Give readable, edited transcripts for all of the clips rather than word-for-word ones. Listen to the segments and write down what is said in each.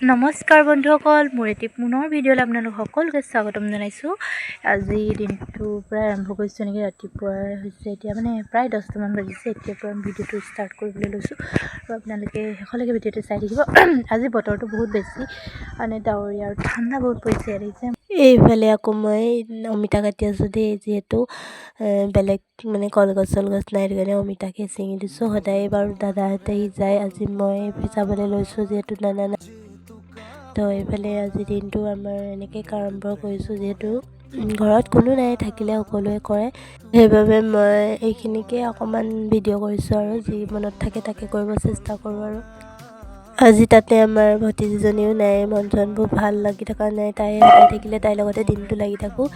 নমস্কাৰ বন্ধুসকল, মোৰ এটি পুনৰ ভিডিঅ'লৈ আপোনালোক সকলোকে স্বাগতম জনাইছোঁ। আজি দিনটো প্ৰায় আৰম্ভ কৰিছোঁ নেকি, ৰাতিপুৱা হৈছে এতিয়া মানে প্ৰায় 10টামান বাজিছে। এতিয়াৰ পৰা ভিডিঅ'টো ষ্টাৰ্ট কৰিবলৈ লৈছোঁ আৰু আপোনালোকে শেষলৈকে ভিডিঅ'টো চাই থাকিব। আজি বতৰটো বহুত বেছি মানে ডাৱৰীয়া আৰু ঠাণ্ডা বহুত পৰিছে দেখিছে। এইফালে আকৌ মই অমিতা কাটি আছোঁ দেই, যিহেতু বেলেগ মানে কলগছ চলগছ নাই, সেইটো কাৰণে অমিতাকে ছিঙি দিছোঁ। সদায় বাৰু দাদাহঁতে যায়, আজি মই চাবলৈ লৈছোঁ যিহেতু দাদা নাই। তো এইফালে আজি দিনটো আমাৰ এনেকৈ আৰম্ভ কৰিছোঁ, যিহেতু ঘৰত কোনো নাই, থাকিলে সকলোৱে কৰে। সেইবাবে মই এইখিনিকে অকণমান ভিডিঅ' কৰিছোঁ আৰু যি মনত থাকে তাকে কৰিব চেষ্টা কৰোঁ। আৰু আজি তাতে আমাৰ ভতিজীজনীও নাই, মন চনবোৰ ভাল লাগি থকা নাই। তাই থাকিলে তাইৰ লগতে দিনটো লাগি থাকোঁ।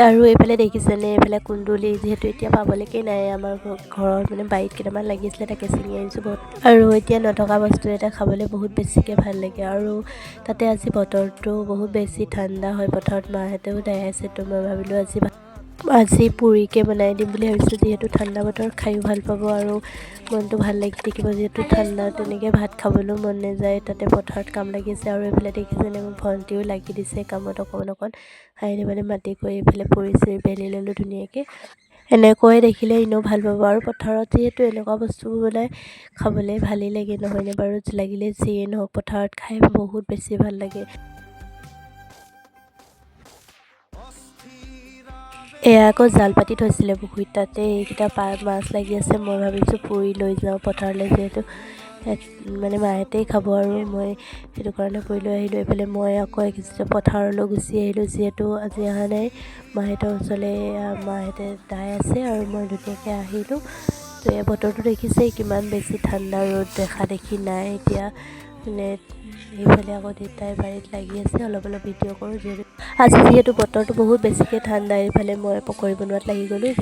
আৰু এইফালে দেখিছেনে, এইফালে কুন্দুলি যিহেতু এতিয়া পাবলৈকে নাই। আমাৰ ঘৰৰ মানে বাৰীত কেইটামান লাগিছিলে, তাকে ছিঙি আনিছোঁ বহুত। আৰু এতিয়া নথকা বস্তু এটা খাবলৈ বহুত বেছিকৈ ভাল লাগে। আৰু তাতে আজি বতৰটো বহুত বেছি ঠাণ্ডা হয়, পথাৰত মাহঁতেও দাই আছে। তো মই ভাবিলোঁ আজি পুৰিকে বনাই দিম বুলি ভাবিছোঁ, যিহেতু ঠাণ্ডা বতৰ খায়ো ভাল পাব আৰু মনটো ভাল লাগি থাকিব। যিহেতু ঠাণ্ডা তেনেকৈ ভাত খাবলৈও মন নাযায়, তাতে পথাৰত কাম লাগিছে। আৰু এইফালে দেখিছেনে, মোৰ ভণ্টিও লাগি দিছে কামত অকণ হাঁহি মানে মাতি কৰি এইফালে পৰিছে, বেলি ল'লোঁ ধুনীয়াকৈ। এনেকৈ দেখিলে এনেও ভাল পাব। আৰু পথাৰত যিহেতু এনেকুৱা বস্তুবোৰ বনাই খাবলৈ ভালেই লাগে, নহয়নে বাৰু? লাগিলে যিয়ে নহওক, পথাৰত খাই বহুত বেছি ভাল লাগে। এয়া আকৌ জাল পাতি থৈছিলে পুখুৰীত, তাতে এইকেইটা মাছ লাগি আছে। মই ভাবিছোঁ পুৰি লৈ যাওঁ পথাৰলৈ, যিহেতু মানে মাহঁতেই খাব আৰু মই সেইটো কাৰণে পুৰি লৈ আহিলোঁ। এইফালে মই আকৌ পথাৰলৈ গুচি আহিলোঁ, যিহেতু আজি অহা নাই। মাহঁতৰ ওচৰলৈ মাহঁতে দাই আছে আৰু মই ধুনীয়াকৈ আহিলোঁ। তো এই বতৰটো দেখিছেই কিমান বেছি ঠাণ্ডা, ৰ'দ দেখা দেখি নাই এতিয়া। মানে এইফালে আকৌ দেউতাই বাৰীত লাগি আছে, অলপ ভিডিঅ' কৰোঁ। যিহেতু বতৰটো বহুত বেছিকৈ ঠাণ্ডা, এইফালে মই পকৰি বনোৱাত লাগি গ'লোঁ।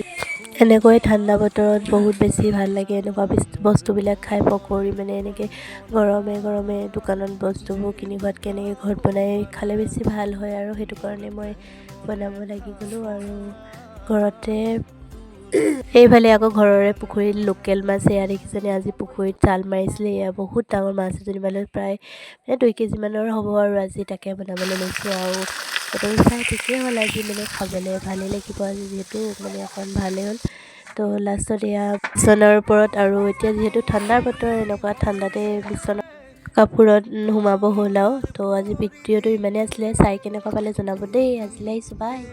এনেকৈ ঠাণ্ডা বতৰত বহুত বেছি ভাল লাগে এনেকুৱা বস্তুবিলাক খাই। পকৰি মানে এনেকৈ গৰমে গৰমে দোকানত বস্তুবোৰ কিনি খোৱাতকৈ এনেকৈ ঘৰত বনাই খালে বেছি ভাল হয়। আৰু সেইটো কাৰণে মই বনাব লাগি গ'লোঁ আৰু ঘৰতে। এইফালে আকৌ ঘৰৰে পুখুৰীত লোকেল মাছ এয়া দেখিছেনে, আজি পুখুৰীত জাল মাৰিছিলে। এয়া বহুত ডাঙৰ মাছ এজনী, মানে প্ৰায় 2 কেজিমানৰ হ'ব। আৰু আজি তাকে বনাবলৈ লৈছোঁ। আৰু বতৰটো চাই ঠিকেই হ'ল, আজি মানে খাবলৈ ভালেই লাগিব আজি, যিহেতু মানে অকণ ভালেই হ'ল। তো লাষ্টত এয়া বিচনাৰ ওপৰত, আৰু এতিয়া যিহেতু ঠাণ্ডাৰ বতৰ, এনেকুৱা ঠাণ্ডাতে বিচনা কাপোৰত সোমাব হ'ল আৰু। তো আজি ভিডিঅ'টো ইমানেই আছিলে, চাই কেনেকুৱা পালে জনাব দেই। আজিলৈ আহিছোঁ, বাই।